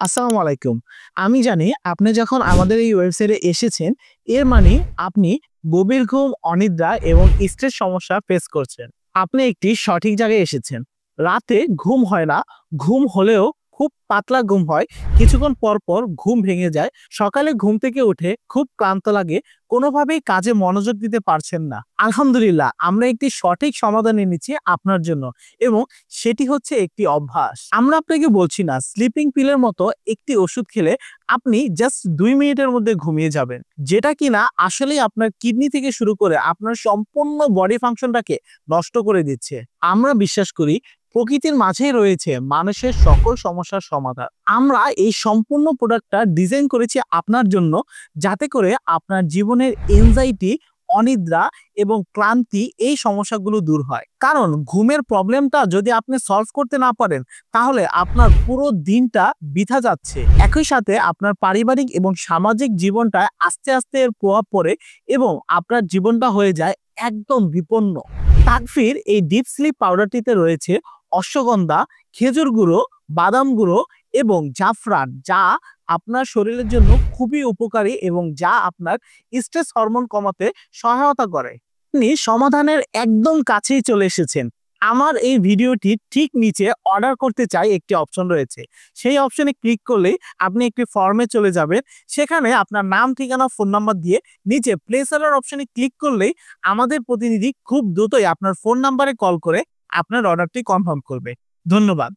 আসসালামু আলাইকুম। আমি জানি আপনি যখন আমাদের এই ওয়েবসাইটে এসেছেন, এর মানে আপনি গভীর ঘুম, অনিদ্রা এবং স্ট্রেস সমস্যা ফেস করছেন। আপনি একটি সঠিক জায়গায় এসেছেন। রাতে ঘুম হয় না, ঘুম হলেও খুব পাতলা ঘুম হয়। কিছুক্ষণ পর, পর ঘুম ভেঙে যায়। সকালে ঘুম থেকে উঠে খুব ক্লান্ত লাগে। কোনোভাবেই কাজে মনোযোগ দিতে পারছেন না। আলহামদুলিল্লাহ, আমরা একটি সঠিক সমাধান এনেছি আপনার জন্য এবং সেটি হচ্ছে একটি অভ্যাস। আমরা আপনাকে বলছি না স্লিপিং পিলের মতো একটি ওষুধ খেলে আপনি জাস্ট ২ মিনিটের মধ্যে ঘুমিয়ে যাবেন। যেটা কিনা আসলেই আপনার কিডনি থেকে শুরু করে আপনার সম্পূর্ণ বডি ফাংশনটাকে নষ্ট করে দিচ্ছে। আমরা বিশ্বাস করি প্রকৃতির মাঝেই রয়েছে মানুষের সকল সমস্যার সমাধান। আমরা এই সম্পূর্ণ প্রোডাক্টটা ডিজাইন করেছি আপনার জন্য, যাতে করে আপনার জীবনের এনজাইটি, অনিদ্রা এবং ক্লান্তি এই সমস্যাগুলো দূর হয়। কারণ ঘুমের প্রবলেমটা যদি আপনি সলভ করতে না পারেন, তাহলে আপনার পুরো দিনটা বৃথা যাচ্ছে। একই সাথে আপনার পারিবারিক এবং সামাজিক জীবনটায় আস্তে, আস্তে এর প্রভাব পড়ে এবং আপনার জীবনটা হয়ে যায় একদম বিপন্ন। তাকফির এই ডিপ স্লিপ পাউডারটিতে রয়েছে অশ্বগন্ধা, খেজুর গুঁড়ো, বাদাম গুঁড়ো এবং জাফরান, যা আপনার শরীরের জন্য খুবই উপকারী এবং যা আপনার স্ট্রেস হরমোন কমাতে সহায়তা করে। আপনি সমাধানের একদম কাছেই চলে এসেছেন। আমার এই ভিডিওটি ঠিক নিচে অর্ডার করতে চাই একটি অপশন রয়েছে। সেই অপশনে ক্লিক করলেই আপনি একটি ফর্মে চলে যাবেন। সেখানে আপনার নাম, ঠিকানা, ফোন নাম্বার দিয়ে নিচে প্লেস অর্ডার অপশনে ক্লিক করলেই আমাদের প্রতিনিধি খুব দ্রুতই আপনার ফোন নাম্বারে কল করে আপনার অর্ডারটি কনফার্ম করবে। ধন্যবাদ।